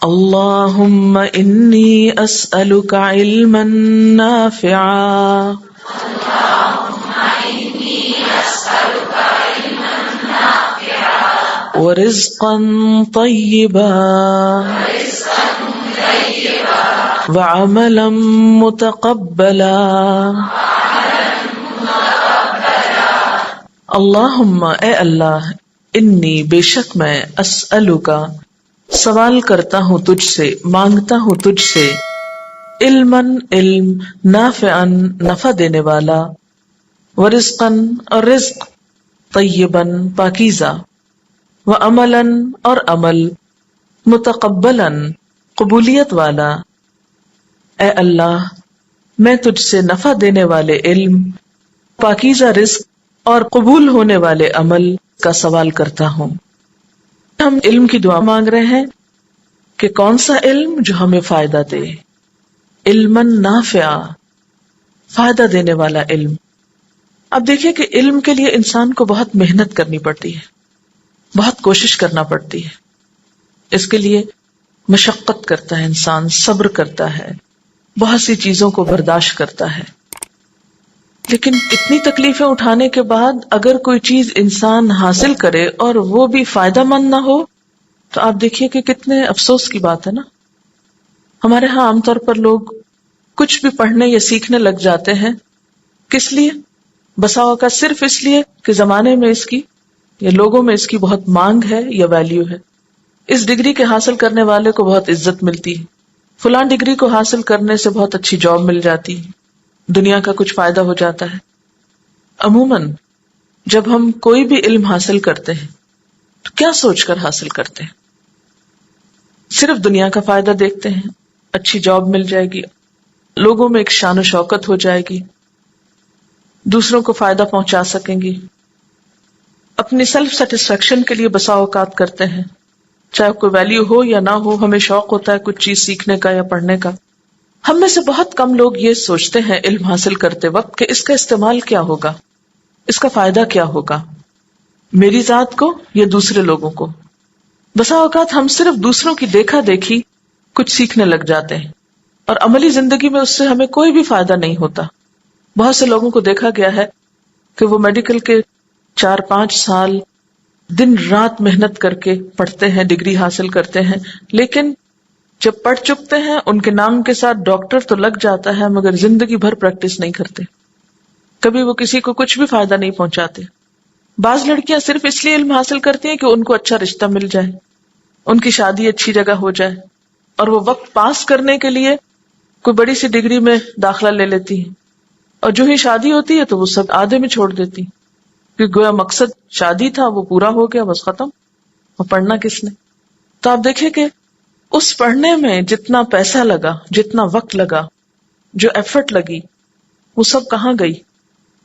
اللہم انی اسألک علما نافعا ورزقا طیبا وعملا متقبلا. اللہم اے اللہ، انی بے شک میں، اسألک سوال کرتا ہوں تجھ سے، مانگتا ہوں تجھ سے، علما علم، نافعا نفع دینے والا، ورزقا اور رزق، طیبا پاکیزہ، وعملا اور عمل، متقبلا قبولیت والا. اے اللہ، میں تجھ سے نفع دینے والے علم، پاکیزہ رزق اور قبول ہونے والے عمل کا سوال کرتا ہوں. ہم علم کی دعا مانگ رہے ہیں کہ کون سا علم جو ہمیں فائدہ دے، علما نافعا، فائدہ دینے والا علم. اب دیکھیں کہ علم کے لیے انسان کو بہت محنت کرنی پڑتی ہے، بہت کوشش کرنا پڑتی ہے. اس کے لیے مشقت کرتا ہے انسان، صبر کرتا ہے، بہت سی چیزوں کو برداشت کرتا ہے. لیکن اتنی تکلیفیں اٹھانے کے بعد اگر کوئی چیز انسان حاصل کرے اور وہ بھی فائدہ مند نہ ہو تو آپ دیکھیے کہ کتنے افسوس کی بات ہے نا. ہمارے ہاں عام طور پر لوگ کچھ بھی پڑھنے یا سیکھنے لگ جاتے ہیں، کس لیے؟ بسا اوقات صرف اس لیے کہ زمانے میں اس کی یا لوگوں میں اس کی بہت مانگ ہے یا ویلیو ہے. اس ڈگری کے حاصل کرنے والے کو بہت عزت ملتی ہے، فلاں ڈگری کو حاصل کرنے سے بہت اچھی جاب مل جاتی ہے، دنیا کا کچھ فائدہ ہو جاتا ہے. عموماً جب ہم کوئی بھی علم حاصل کرتے ہیں تو کیا سوچ کر حاصل کرتے ہیں؟ صرف دنیا کا فائدہ دیکھتے ہیں، اچھی جاب مل جائے گی، لوگوں میں ایک شان و شوکت ہو جائے گی، دوسروں کو فائدہ پہنچا سکیں گی. اپنی سیلف سیٹسفیکشن کے لیے بسا اوقات کرتے ہیں، چاہے کوئی ویلیو ہو یا نہ ہو، ہمیں شوق ہوتا ہے کچھ چیز سیکھنے کا یا پڑھنے کا. ہم میں سے بہت کم لوگ یہ سوچتے ہیں علم حاصل کرتے وقت کہ اس کا استعمال کیا ہوگا، اس کا فائدہ کیا ہوگا، میری ذات کو یا دوسرے لوگوں کو. بسا اوقات ہم صرف دوسروں کی دیکھا دیکھی کچھ سیکھنے لگ جاتے ہیں اور عملی زندگی میں اس سے ہمیں کوئی بھی فائدہ نہیں ہوتا. بہت سے لوگوں کو دیکھا گیا ہے کہ وہ میڈیکل کے 4-5 سال دن رات محنت کر کے پڑھتے ہیں، ڈگری حاصل کرتے ہیں، لیکن جب پڑھ چکتے ہیں ان کے نام کے ساتھ ڈاکٹر تو لگ جاتا ہے مگر زندگی بھر پریکٹس نہیں کرتے، کبھی وہ کسی کو کچھ بھی فائدہ نہیں پہنچاتے. بعض لڑکیاں صرف اس لیے علم حاصل کرتی ہیں کہ ان کو اچھا رشتہ مل جائے، ان کی شادی اچھی جگہ ہو جائے، اور وہ وقت پاس کرنے کے لیے کوئی بڑی سی ڈگری میں داخلہ لے لیتی ہیں، اور جو ہی شادی ہوتی ہے تو وہ سب آدھے میں چھوڑ دیتی، کہ گویا مقصد شادی تھا وہ پورا ہو گیا، بس ختم، وہ پڑھنا کس نے. تو آپ دیکھیں کہ اس پڑھنے میں جتنا پیسہ لگا، جتنا وقت لگا، جو ایفرٹ لگی، وہ سب کہاں گئی؟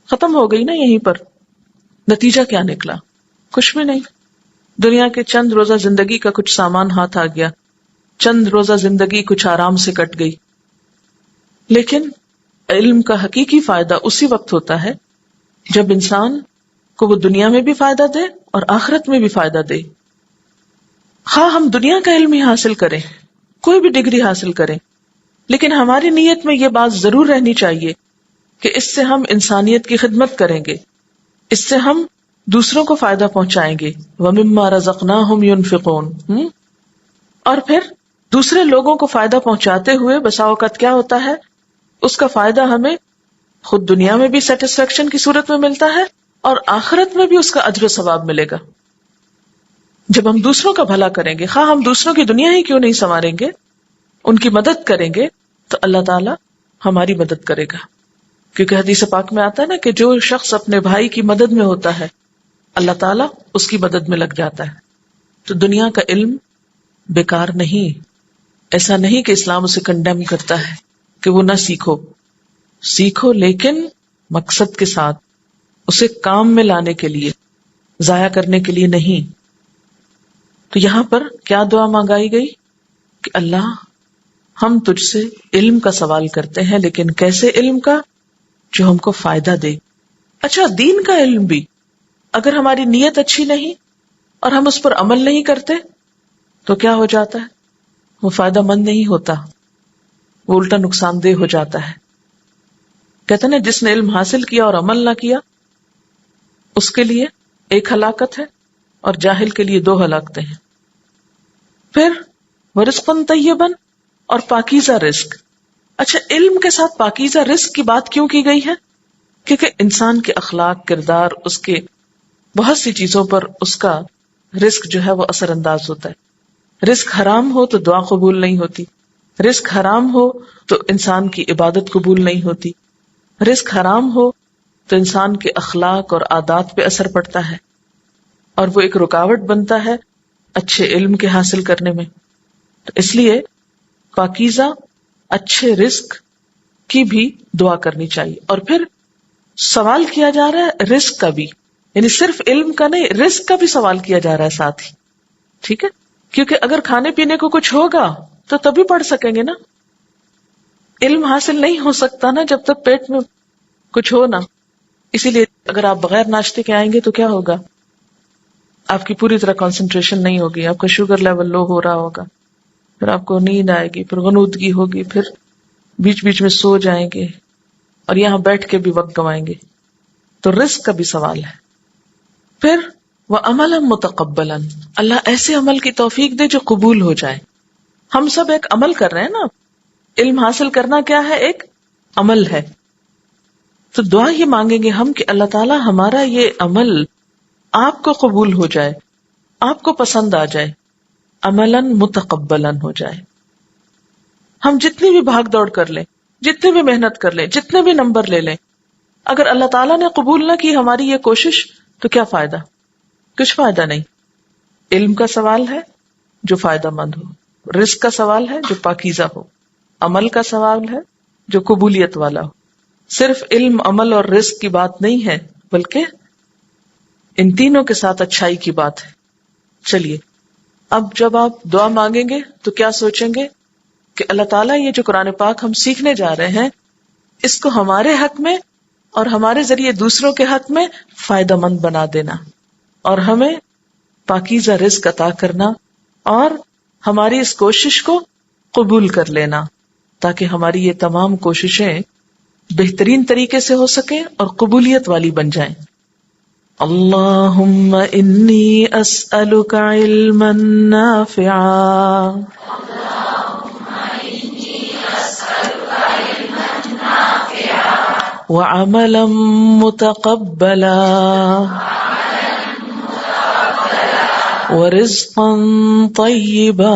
ختم ہو گئی نا یہیں پر. نتیجہ کیا نکلا؟ کچھ بھی نہیں. دنیا کے چند روزہ زندگی کا کچھ سامان ہاتھ آ گیا، چند روزہ زندگی کچھ آرام سے کٹ گئی. لیکن علم کا حقیقی فائدہ اسی وقت ہوتا ہے جب انسان کو وہ دنیا میں بھی فائدہ دے اور آخرت میں بھی فائدہ دے. ہاں ہم دنیا کا علم ہی حاصل کریں، کوئی بھی ڈگری حاصل کریں، لیکن ہماری نیت میں یہ بات ضرور رہنی چاہیے کہ اس سے ہم انسانیت کی خدمت کریں گے، اس سے ہم دوسروں کو فائدہ پہنچائیں گے. وَمِمَّا رَزَقْنَاهُمْ يُنْفِقُونَ. اور پھر دوسرے لوگوں کو فائدہ پہنچاتے ہوئے بسا اوقات کیا ہوتا ہے، اس کا فائدہ ہمیں خود دنیا میں بھی سیٹسفیکشن کی صورت میں ملتا ہے اور آخرت میں بھی اس کا اجر و ثواب ملے گا. جب ہم دوسروں کا بھلا کریں گے، ہم دوسروں کی دنیا ہی کیوں نہیں سنواریں گے، ان کی مدد کریں گے تو اللہ تعالیٰ ہماری مدد کرے گا. کیونکہ حدیث پاک میں آتا ہے نا کہ جو شخص اپنے بھائی کی مدد میں ہوتا ہے اللہ تعالیٰ اس کی مدد میں لگ جاتا ہے. تو دنیا کا علم بیکار نہیں. ایسا نہیں کہ اسلام اسے کنڈیم کرتا ہے کہ وہ نہ سیکھو لیکن مقصد کے ساتھ، اسے کام میں لانے کے لیے، ضائع کرنے کے لیے نہیں. تو یہاں پر کیا دعا مانگائی گئی کہ اللہ ہم تجھ سے علم کا سوال کرتے ہیں، لیکن کیسے علم کا جو ہم کو فائدہ دے. اچھا، دین کا علم بھی اگر ہماری نیت اچھی نہیں اور ہم اس پر عمل نہیں کرتے تو کیا ہو جاتا ہے؟ وہ فائدہ مند نہیں ہوتا، وہ الٹا نقصان دہ ہو جاتا ہے. کہتے ہیں جس نے علم حاصل کیا اور عمل نہ کیا اس کے لیے ایک ہلاکت ہے اور جاہل کے لیے 2 ہلاکتیں ہیں. پھر ورزقاً طیباً اور پاکیزہ رزق. اچھا، علم کے ساتھ پاکیزہ رزق کی بات کیوں کی گئی ہے؟ کیونکہ انسان کے اخلاق، کردار، اس کے بہت سی چیزوں پر اس کا رزق جو ہے وہ اثر انداز ہوتا ہے. رزق حرام ہو تو دعا قبول نہیں ہوتی، رزق حرام ہو تو انسان کی عبادت قبول نہیں ہوتی، رزق حرام ہو تو انسان کے اخلاق اور عادات پہ اثر پڑتا ہے اور وہ ایک رکاوٹ بنتا ہے اچھے علم کے حاصل کرنے میں. تو اس لیے پاکیزہ اچھے رزق کی بھی دعا کرنی چاہیے. اور پھر سوال کیا جا رہا ہے رزق کا بھی، یعنی صرف علم کا نہیں، رزق کا بھی سوال کیا جا رہا ہے ساتھ ہی. ٹھیک ہے، کیونکہ اگر کھانے پینے کو کچھ ہوگا تو تبھی پڑھ سکیں گے نا. علم حاصل نہیں ہو سکتا نا جب تک پیٹ میں کچھ ہو نا. اسی لیے اگر آپ بغیر ناشتے کے آئیں گے تو کیا ہوگا؟ آپ کی پوری طرح کنسنٹریشن نہیں ہوگی، آپ کا شوگر لیول لو ہو رہا ہوگا، پھر آپ کو نیند آئے گی، پھر غنودگی ہوگی، پھر بیچ بیچ میں سو جائیں گے اور یہاں بیٹھ کے بھی وقت گوائیں گے. تو رزق کا بھی سوال ہے. پھر وَعَمَلًا مُتَقَبَّلًا، اللہ ایسے عمل کی توفیق دے جو قبول ہو جائے. ہم سب ایک عمل کر رہے ہیں نا، علم حاصل کرنا کیا ہے؟ ایک عمل ہے. تو دعا یہ مانگیں گے ہم کہ اللہ تعالیٰ ہمارا یہ عمل آپ کو قبول ہو جائے، آپ کو پسند آ جائے، عملاً متقبلاً ہو جائے. ہم جتنی بھی بھاگ دوڑ کر لیں، جتنی بھی محنت کر لیں، جتنے بھی نمبر لے لیں، اگر اللہ تعالیٰ نے قبول نہ کی ہماری یہ کوشش تو کیا فائدہ؟ کچھ فائدہ نہیں. علم کا سوال ہے جو فائدہ مند ہو، رزق کا سوال ہے جو پاکیزہ ہو، عمل کا سوال ہے جو قبولیت والا ہو. صرف علم، عمل اور رزق کی بات نہیں ہے بلکہ ان تینوں کے ساتھ اچھائی کی بات ہے. چلیے اب جب آپ دعا مانگیں گے تو کیا سوچیں گے کہ اللہ تعالیٰ یہ جو قرآن پاک ہم سیکھنے جا رہے ہیں اس کو ہمارے حق میں اور ہمارے ذریعے دوسروں کے حق میں فائدہ مند بنا دینا، اور ہمیں پاکیزہ رزق عطا کرنا، اور ہماری اس کوشش کو قبول کر لینا تاکہ ہماری یہ تمام کوششیں بہترین طریقے سے ہو سکیں اور قبولیت والی بن جائیں. اللہم انی اسألک علما نافعا وعملا متقبلا ورزقا طیبا